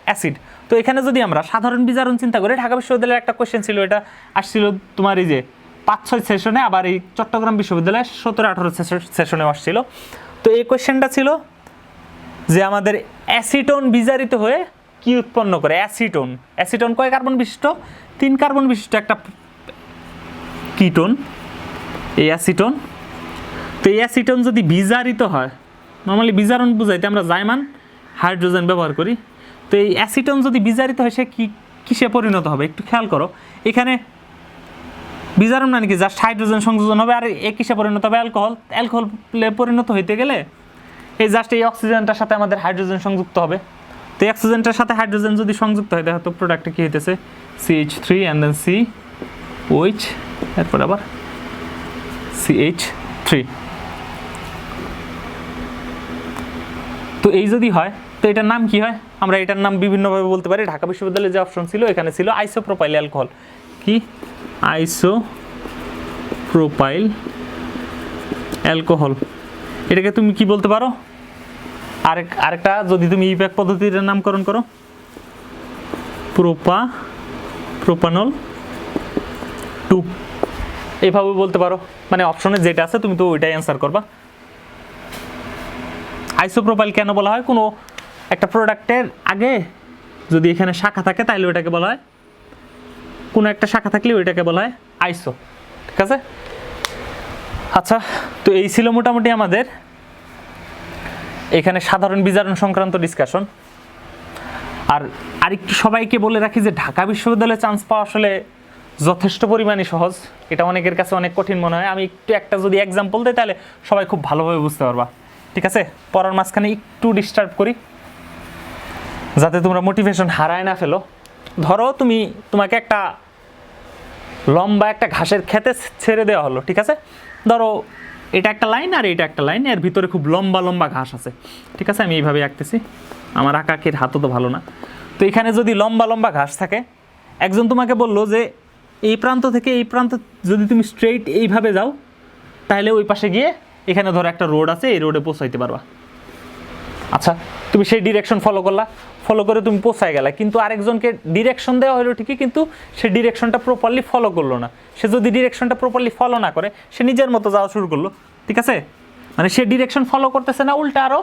অ্যাসিড। তো এখানে যদি আমরা সাধারণ বিজারণ চিন্তা করি, ঢাকা বিশ্ববিদ্যালয়ের একটা কোয়েশ্চেন ছিল, এটা আসছিল তোমার এই যে 5-6 সেশনে, আবার এই চট্টগ্রাম বিশ্ববিদ্যালয়ে 17-18 সেশনেও আসছিল। তো এই কোয়েশ্চেনটা ছিল যে আমাদের অ্যাসিটোন বিজারিত হয়ে কি উৎপন্ন করে। অ্যাসিটোন, অ্যাসিটোন কয় কার্বন বিশিষ্ট, 3 কার্বন বিশিষ্ট একটা কিটোন, এই অ্যাসিটোন। তো এই অ্যাসিটোন যদি বিজারিত হয়, নর্মালি বিজারণ বুঝাইতে আমরা জাইমান হাইড্রোজেন ব্যবহার করি। তো এই অ্যাসিটোন যদি বিজারিত হয় সে কিসে পরিণত হবে একটু খেয়াল করো। এখানে বিজারণ মানে কি, জাস্ট হাইড্রোজেন সংযোজন হবে, আর এ কিসে পরিণত হবে, অ্যালকোহল। অ্যালকোহলে পরিণত হইতে গেলে এই জাস্ট এই অক্সিজেনটার সাথে আমাদের হাইড্রোজেন সংযুক্ত হবে। তো এই অক্সিজেনটার সাথে হাইড্রোজেন যদি সংযুক্ত হয়, দেখো তো প্রোডাক্টে কি হইতেছে, CH3 অ্যান্ড দেন COH, এরপর আবার CH3। তো এই যদি হয় তো এটার নাম কি হয়, আমরা এটার নাম বিভিন্নভাবে বলতে পারি। ঢাকা বিশ্ববিদ্যালয়ে যে অপশন ছিল এখানে ছিল আইসোপ্রোপাইল অ্যালকোহল। কি, আইসোপ্রোপাইল অ্যালকোহল। এটাকে তুমি কি বলতে পারো, আরেকটা যদি তুমি ইপ্যাক পদ্ধতির নামকরণ করো, প্রোপানল 2, এইভাবে বলতে পারো। মানে অপশনে যেটা আছে তুমি তো ওইটাই অ্যান্সার করবা। আইসোপ্রোপাইল কেন বলা হয়, কোনো একটা প্রোডাক্টের আগে যদি এখানে শাখা থাকে তাহলে ওইটাকে বলা হয়, কোনো একটা শাখা থাকলে ওইটাকে বলা হয় আইসো। ঠিক আছে, আচ্ছা। তো এই ছিল মোটামুটি আমাদের এখানে সাধারণ বিজারণ সংক্রান্ত ডিসকাশন। আর আরেকটু সবাইকে বলে রাখি যে ঢাকা বিশ্ববিদ্যালয়ে চান্স পাওয়া আসলে যথেষ্ট পরিমাণে সহজ, এটা অনেকের কাছে অনেক কঠিন মনে হয়। আমি একটু একটা যদি এক্সাম্পল দিই তাহলে সবাই খুব ভালোভাবে বুঝতে পারবা। ঠিক আছে, পড়ার মাঝখানে একটু ডিস্টার্ব করি যাতে তোমরা মোটিভেশন হারায় না ফেলো। ধরো তোমাকে একটা লম্বা একটা ঘাসের খেতে ছেড়ে দেওয়া হলো। ঠিক আছে, ধরো এটা একটা লাইন আর এটা একটা লাইন, এর ভিতরে খুব লম্বা লম্বা ঘাস আছে। ঠিক আছে, আমি এইভাবে আঁকতেছি, আমার আঁকাকের হাতও তো ভালো না। তো এখানে যদি লম্বা লম্বা ঘাস থাকে, একজন তোমাকে বললো যে এই প্রান্ত থেকে এই প্রান্ত যদি তুমি স্ট্রেইট এইভাবে যাও তাহলে ওই পাশে গিয়ে এখানে ধরো একটা রোড আছে, এই রোডে পৌঁছাইতে পারবা। আচ্ছা, তুমি সেই ডিরেকশন ফলো করলা, ফলো করে তুমি পৌঁছায় গেলা, কিন্তু আরেকজনকে ডিরেকশন দেওয়া হলো ঠিকই, কিন্তু সে ডিরেকশনটা প্রপারলি ফলো করলো না। সে যদি ডিরেকশনটা প্রপারলি ফলো না করে সে নিজের মতো যাওয়া শুরু করলো। ঠিক আছে, মানে সে ডিরেকশন ফলো করতেছে না, উল্টা আরও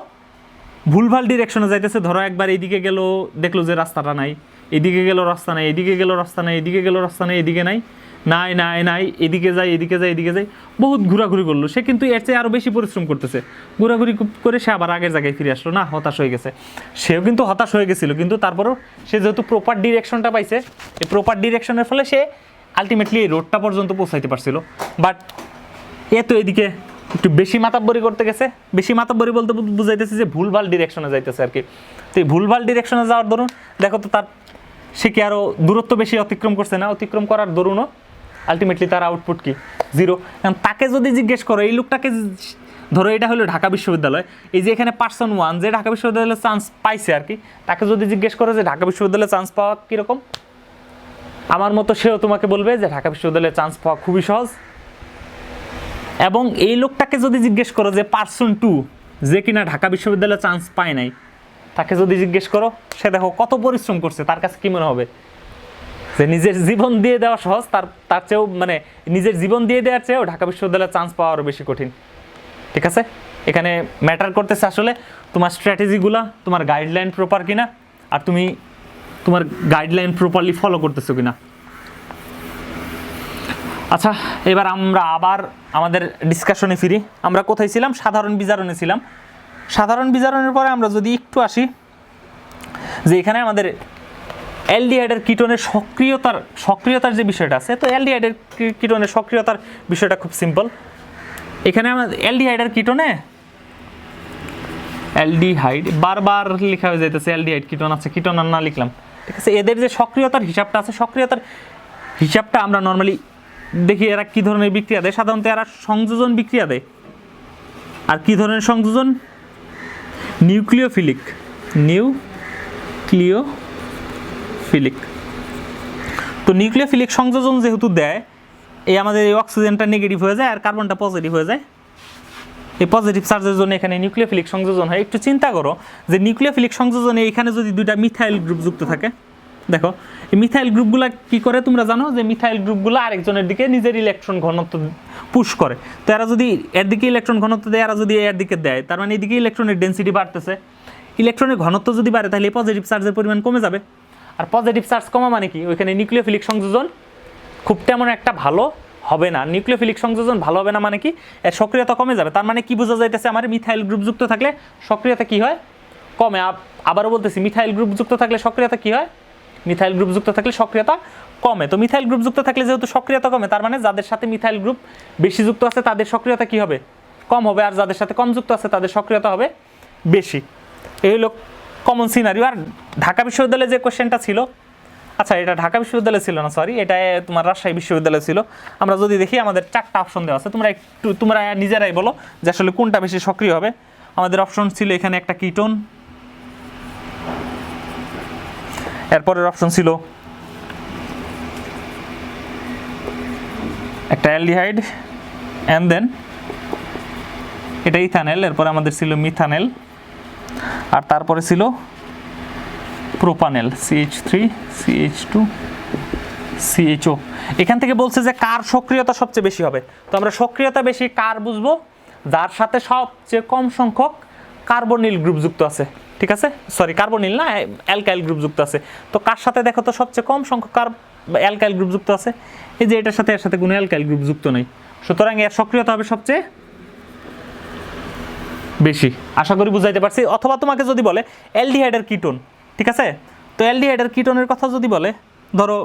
ভুলভাল ডিরেকশনে যাইতেছে। ধরো একবার এইদিকে গেল, দেখলো যে রাস্তাটা নাই, এদিকে গেল রাস্তা নাই, এদিকে গেল রাস্তা নাই, এদিকে গেল রাস্তা নাই, এদিকে নাই, নাই নাই নাই, এদিকে যাই এদিকে যাই এদিকে যাই, বহুত ঘোরাঘুরি করলো। সে কিন্তু এর চেয়ে আরও বেশি পরিশ্রম করতেছে, ঘোরাঘুরি করে সে আবার আগের জায়গায় ফিরে আসলো না, হতাশ হয়ে গেছে। সেও কিন্তু হতাশ হয়ে গেছিলো, কিন্তু তারপরেও সে যেহেতু প্রপার ডিরেকশনটা পাইছে, এই প্রপার ডিরেকশনের ফলে সে আলটিমেটলি এই রোডটা পর্যন্ত পৌঁছাইতে পারছিল। বাট এ তো এদিকে একটু বেশি মাতাব্বরি করতে গেছে। বেশি মাতাব্বরি বলতে বুঝাইতেছে যে ভুলভাল ডিরেকশনে যাইতেছে আর কি। তো এই ভুলভাল ডিরেকশনে যাওয়ার দরুন দেখো তো সে কি আরও দূরত্ব বেশি অতিক্রম করছে না, অতিক্রম করার দরুনও আলটিমেটলি তার আউটপুট কি, 0। এখন তাকে যদি জিজ্ঞেস করো, এই লোকটাকে ধরো এটা হলো ঢাকা বিশ্ববিদ্যালয়, এই যে এখানে পার্সন 1 যে ঢাকা বিশ্ববিদ্যালয়ে চান্স পাইছে আর কি, তাকে যদি জিজ্ঞেস করো যে ঢাকা বিশ্ববিদ্যালয়ে চান্স পাওয়া কীরকম, আমার মতো সেও তোমাকে বলবে যে ঢাকা বিশ্ববিদ্যালয়ে চান্স পাওয়া খুবই সহজ। এবং এই লোকটাকে যদি জিজ্ঞেস করো যে পার্সন 2 যে কিনা ঢাকা বিশ্ববিদ্যালয়ে চান্স পায় নাই, তাকে যদি জিজ্ঞেস করো সে দেখো কত পরিশ্রম করছে, তার কাছে কী মনে হবে যে নিজের জীবন দিয়ে দেওয়া সহজ, তার চেয়েও মানে নিজের জীবন দিয়ে দেওয়ার চেয়েও ঢাকা বিশ্ববিদ্যালয়ে চান্স পাওয়া আরও বেশি কঠিন। ঠিক আছে, এখানে ম্যাটার করতেছে আসলে তোমার স্ট্র্যাটেজিগুলা, তোমার গাইডলাইন প্রপার কিনা, আর তুমি তোমার গাইডলাইন প্রপারলি ফলো করতেছো কিনা। আচ্ছা, এবার আমরা আবার আমাদের ডিসকাশনে ফিরি। আমরা কোথায় ছিলাম? সাধারণ বিজারণে ছিলাম। সাধারণ বিজারণের পরে আমরা যদি একটু আসি যে এখানে আমাদের অ্যালডিহাইডের কিটোনের সক্রিয়তার যে বিষয়টা আছে, তো অ্যালডিহাইডের কিটোনের সক্রিয়তার বিষয়টা খুব সিম্পল। এখানে আমাদের অ্যালডিহাইডের কিটোনে অ্যালডিহাইড বারবার লেখা হয়ে যাইতেছে, অ্যালডিহাইড কিটোন আছে, কিটোন আর না লিখলাম। ঠিক আছে, এদের যে সক্রিয়তার হিসাবটা আছে, সক্রিয়তার হিসাবটা আমরা নর্মালি দেখি এরা কী ধরনের বিক্রিয়া দেয়। সাধারণত এরা সংযোজন বিক্রিয়া দেয়। আর কী ধরনের সংযোজন? Nucleophilic, nucleophilic. তো নিউক্লিওফিলিক সংযোজন যেহেতু দেয়, এই আমাদের এই অক্সিজেনটা নেগেটিভ হয়ে যায় আর কার্বনটা পজিটিভ হয়ে যায়। এই পজিটিভ চার্জের জন্য এখানে নিউক্লিওফিলিক সংযোজন হয়। একটু চিন্তা করো যে নিউক্লিওফিলিক সংযোজনে এখানে যদি দুইটা মিথাইল গ্রুপ যুক্ত থাকে, দেখো এই মিথাইল গ্রুপগুলো কি করে তোমরা জানো যে মিথাইল গ্রুপগুলো আরেকজনের দিকে নিজের ইলেকট্রন ঘনত্ব পুশ করে। তো এরা যদি এর দিকে ইলেকট্রন ঘনত্ব দেয়, এরা যদি এর দিকে দেয়, তার মানে এদিকে ইলেকট্রনের ডেন্সিটি বাড়তেছে। ইলেকট্রনের ঘনত্ব যদি বাড়ে তাহলে পজিটিভ চার্জের পরিমাণ কমে যাবে। আর পজিটিভ চার্জ কমা মানে কি, ওইখানে নিউক্লিওফিলিক সংযোজন খুব তেমন একটা ভালো হবে না। নিউক্লিওফিলিক সংযোজন ভালো হবে না মানে কি, এর সক্রিয়তা কমে যাবে। তার মানে কি বোঝা যাইতেছে, আমার মিথাইল গ্রুপ যুক্ত থাকলে সক্রিয়তা কি হয়, কমে। আবারও বলতেছি, মিথাইল গ্রুপ যুক্ত থাকলে সক্রিয়তা কি হয়, মিথাইল গ্রুপ যুক্ত থাকলে সক্রিয়তা কমে। তো মিথাইল গ্রুপ যুক্ত থাকলে যেহেতু সক্রিয়তা কমে, তার মানে যাদের সাথে মিথাইল গ্রুপ বেশি যুক্ত আছে তাদের সক্রিয়তা কি হবে, কম হবে। আর যাদের সাথে কম যুক্ত আছে তাদের সক্রিয়তা হবে বেশি। এই হলো কমন সিনারিও। আর ঢাকা বিশ্ববিদ্যালয়ে যে কোশ্চেনটা ছিল, আচ্ছা এটা ঢাকা বিশ্ববিদ্যালয় ছিল না, সরি, এটা তোমার রাজশাহী বিশ্ববিদ্যালয় ছিল। আমরা যদি দেখি আমাদের 4টা অপশন দেওয়া আছে, তোমরা নিজেরাই বলো যে আসলে কোনটা বেশি সক্রিয় হবে। আমাদের অপশন ছিল এখানে একটা কিটোন, এরপরের অপশন ছিল একটা অ্যালডিহাইড, অ্যান্ড দেন এটা ইথানেল, এরপরে আমাদের ছিল মিথানেল, আর তারপরে ছিল প্রোপানেল, CH3 CH2 CHO। এখান থেকে বলছে যে কার সক্রিয়তা সবচেয়ে বেশি হবে। তো আমরা সক্রিয়তা বেশি কার বুঝবো, যার সাথে সবচেয়ে কম সংখ্যক কার্বনিল গ্রুপ যুক্ত আছে, ঠিক আছে, সরি কার্বনিল না, অ্যালকাইল গ্রুপ যুক্ত আছে। তো কার সাথে দেখো তো সবচেয়ে কম সংখ্যক অ্যালকাইল গ্রুপ যুক্ত আছে, এই যে এটার সাথে এর সাথে কোনো অ্যালকাইল গ্রুপ যুক্ত নেই, সুতরাং এর সক্রিয়তা হবে সবচেয়ে বেশি। আশা করি বুঝাইতে পারছি। অথবা তোমাকে যদি বলে অ্যালডিহাইডের কিটোন, ঠিক আছে, তো অ্যালডিহাইডের কিটোনের কথা যদি বলে, ধরো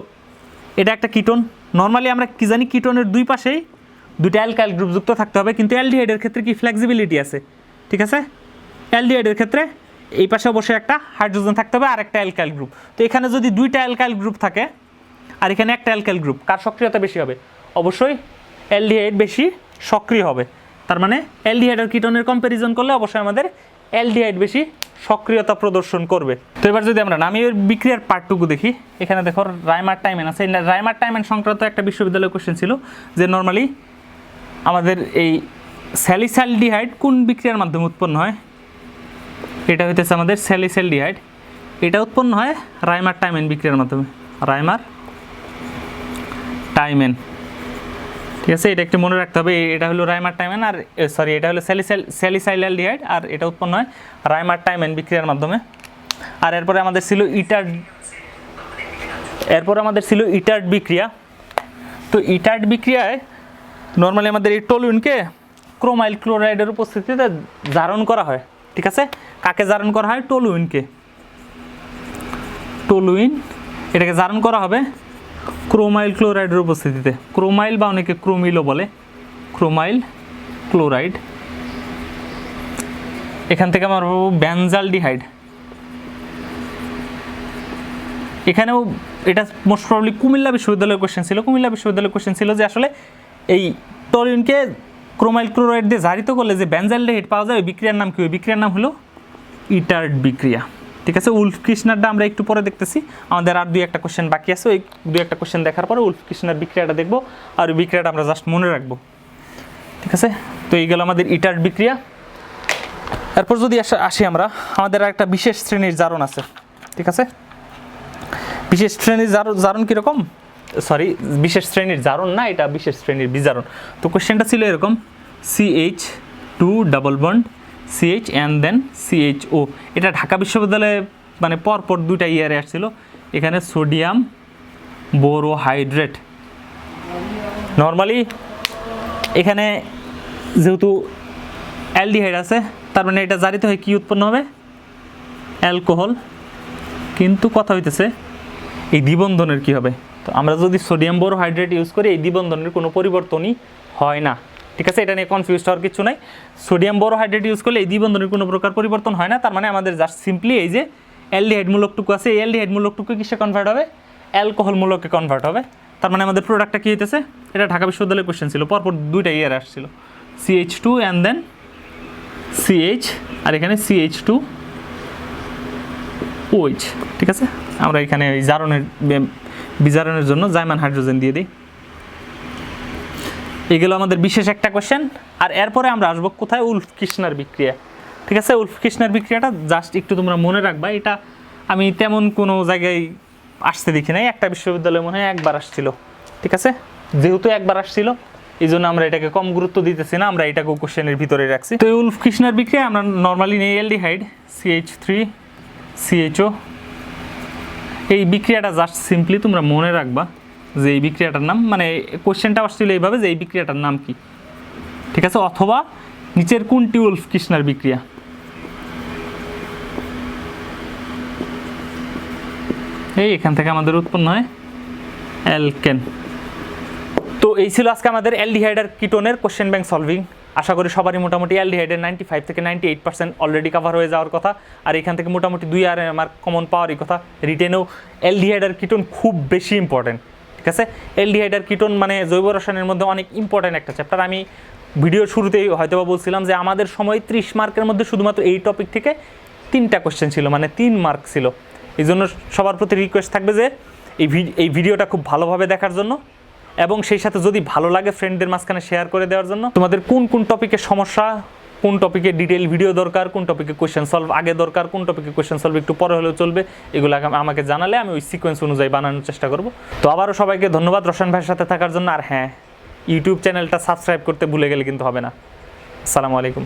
এটা একটা কিটোন, নর্মালি আমরা কি জানি কিটোনের দুই পাশেই দুইটা অ্যালকাইল গ্রুপ যুক্ত থাকতে হবে, কিন্তু অ্যালডিহাইডের ক্ষেত্রে কি ফ্লেক্সিবিলিটি আছে, ঠিক আছে। অ্যালডিহাইডের ক্ষেত্রে এই পাশে অবশ্যই একটা হাইড্রোজেন থাকতে হবে আর একটা অ্যালকাইল গ্রুপ। তো এখানে যদি দুইটা অ্যালকাইল গ্রুপ থাকে আর এখানে একটা অ্যালকাইল গ্রুপ, কার সক্রিয়তা বেশি হবে, অবশ্যই অ্যালডিহাইড বেশি সক্রিয় হবে। তার মানে অ্যালডিহাইড আর কিটোনের কম্প্যারিজন করলে অবশ্যই আমাদের অ্যালডিহাইড বেশি সক্রিয়তা প্রদর্শন করবে। তো এবার যদি আমরা নামীয় বিক্রিয়ার পার্টটুকু দেখি, এখানে দেখো রাইমার টাইমেন আছে। রাইমার টাইমেন সংক্রান্ত একটা বিশ্ববিদ্যালয় কোশ্চেন ছিল যে নর্মালি আমাদের এই স্যালিসালডিহাইড কোন বিক্রিয়ার মাধ্যমে উৎপন্ন হয়। এটা হইতেছে আমাদের স্যালিসালডিহাইড, এটা উৎপন্ন হয় রাইমার টাইমেন বিক্রিয়ার মাধ্যমে, রাইমার টাইমেন, ঠিক আছে। এটা একটু মনে রাখতে হবে, এটা হলো রাইমার টাইমেন, আর সরি এটা হলো স্যালিসাইলালডিহাইড, আর এটা উৎপন্ন হয় রাইমার টাইমেন বিক্রিয়ার মাধ্যমে। আর এরপরে আমাদের ছিল ইটার্ড বিক্রিয়া। তো ইটার্ড বিক্রিয়ায় নর্মালি আমাদের এই টলুইনকে ক্রোমাইল ক্লোরাইডের উপস্থিতিতে জারণ করা হয়, ঠিক আছে। কাকে জারণ করা হয়, টলুইনকে, টলুইন এটাকে জারণ করা হবে ক্রোমাইল ক্লোরাইডের উপস্থিতিতে। ক্রোমাইল বা অনেকে ক্রোমিলও বলে, ক্রোমাইল ক্লোরাইড। এখান থেকে আমরা পাবো বেনজালডিহাইড। এখানেও এটা মোস্ট প্রবলি কুমিল্লা বিশ্ববিদ্যালয়ের কোশ্চেন ছিল। কুমিল্লা বিশ্ববিদ্যালয়ের কোশ্চেন ছিল যে আসলে এই টলুইনকে ক্রোমাইল ক্লোরাইড দিয়ে জারিত করলে যে বেনজালডিহাইড পাওয়া যায়, ওই বিক্রিয়ার নাম কি, ওই বিক্রিয়ার নাম হলো ইটার্ড বিক্রিয়া, ঠিক আছে। উলফ কৃষ্ণারটা আমরা একটু পরে দেখতেছি, আমাদের আর 2-1টা কোশ্চেন বাকি আছে। ওই 2-1টা কোশ্চেন দেখার পরে উলফ কৃষ্ণার বিক্রিয়াটা দেখবো, আর ওই বিক্রিয়াটা আমরা জাস্ট মনে রাখবো, ঠিক আছে। তো এই গেল আমাদের ইটার্ড বিক্রিয়া। এরপর যদি আসি আমরা, আমাদের আর একটা বিশেষ শ্রেণীর জারণ আছে, ঠিক আছে। বিশেষ শ্রেণীর জারণ কীরকম, সরি বিশেষ শ্রেণীর জারণ না, এটা বিশেষ শ্রেণীর বিজারণ। তো কোশ্চেনটা ছিল এরকম, CH2 double bond CH and then CHO। এটা ঢাকা বিশ্ববিদ্যালয়ে মানে পরপর 2টা ইয়ারে আসছিল। এখানে সোডিয়াম বোরোহাইড্রেট, নর্মালি এখানে যেহেতু অ্যালডিহাইড আছে, তার মানে এটা জারিত হয়ে কি উৎপন্ন হবে, অ্যালকোহল। কিন্তু কথা হইতেছে এই দ্বিবন্ধনের কি হবে। তো আমরা যদি সোডিয়াম বোরোহাইড্রেট ইউজ করি, এই দ্বিবন্ধনের কোনো পরিবর্তনই হয় না, ঠিক আছে। এটা নিয়ে কনফিউজ হওয়ার কিছু নাই। সোডিয়াম বোরোহাইড্রেট ইউজ করলে এই দ্বিবন্ধনের কোনো প্রকার পরিবর্তন হয় না। তার মানে আমাদের জাস্ট সিম্পলি এই যে অ্যালডিহাইড মূলকটুকু আছে, এই অ্যালডিহাইড মূলকটুকু কিসে কনভার্ট হবে, অ্যালকোহল মূলকে কনভার্ট হবে। তার মানে আমাদের প্রোডাক্টটা কী হইতেছে, এটা ঢাকা বিশ্ববিদ্যালয়ের কোশ্চেন ছিল, পরপর 2টা ইয়ার আসছিল, CH2 অ্যান্ড দেন CH আর এখানে CH2 OH, ঠিক আছে। আমরা এখানে ওই বিজারণের জন্য জাইমান হাইড্রোজেন দিয়ে দিই। এগুলো আমাদের বিশেষ একটা কোশ্চেন। আর এরপরে আমরা আসবো কোথায়, উলফ-কির্শনার বিক্রিয়া, ঠিক আছে। উলফ-কির্শনার বিক্রিয়াটা জাস্ট একটু তোমরা মনে রাখবা। এটা আমি তেমন কোনো জায়গায় আসতে দেখি নাই, একটা বিশ্ববিদ্যালয়ে মনে হয় একবার আসছিল, ঠিক আছে। যেহেতু একবার আসছিল এই জন্য আমরা এটাকে কম গুরুত্ব দিতেছি না, আমরা এটাকে কোশ্চেনের ভিতরে রাখছি। তো এই উলফ-কির্শনার বিক্রিয়া আমরা নর্মালি নেই অ্যালডিহাইড CH3CHO। এই বিক্রিয়াটা জাস্ট সিম্পলি তোমরা মনে রাখবা যে এই বিক্রিয়াটার নাম, মানে কোশ্চেনটা আসছিল এইভাবে যে এই বিক্রিয়াটার নাম কি, ঠিক আছে। অথবা নিচের কোনটি উলফ-কির্শনার বিক্রিয়া। এই এখান থেকে আমাদের উৎপন্ন হয় অ্যালকেন। তো এই ছিল আজকে আমাদের অ্যালডিহাইড আর কিটোনের কোশ্চেন ব্যাংক সলভিং। আশা করি সবারই মোটামুটি অ্যালডিহাইডের 95 থেকে 98% অলরেডি কভার হয়ে যাওয়ার কথা। আর এখান থেকে মোটামুটি 2 আর আমার কমন পাওয়ারই কথা। রিটেনেও অ্যালডিহাইড আর কিটোন খুব বেশি ইম্পর্টেন্ট, ঠিক আছে। অ্যালডিহাইড আর কিটোন মানে জৈব রসায়নের মধ্যে অনেক ইম্পর্টেন্ট একটা চ্যাপ্টার। আমি ভিডিওর শুরুতেই হয়তো বলছিলাম যে আমাদের সময় 30 মার্কের মধ্যে শুধুমাত্র এই টপিক থেকে 3টা কোশ্চেন ছিল, মানে 3 মার্ক ছিল। এই জন্য সবার প্রতি রিকোয়েস্ট থাকবে যে এই ভিডিওটা খুব ভালোভাবে দেখার জন্য, এবং সেই সাথে যদি ভালো লাগে ফ্রেন্ডদের মাঝখানে শেয়ার করে দেওয়ার জন্য। তোমাদের কোন কোন টপিকের সমস্যা, কোন টপিকে ডিটেইল ভিডিও দরকার, কোন টপিকে কোশ্চেন সলভ আগে দরকার, কোন টপিকে কোশ্চেন সলভ একটু পরে হলেও চলবে, এগুলো আমাকে জানালে আমি ওই সিকোয়েন্স অনুযায়ী বানানোর চেষ্টা করব। তো আবারও সবাইকে ধন্যবাদ রসায়ন ভাইয়ের সাথে থাকার জন্য। আর হ্যাঁ, ইউটিউব চ্যানেলটা সাবস্ক্রাইব করতে ভুলে গেলে কিন্তু হবে না। আসসালামু আলাইকুম।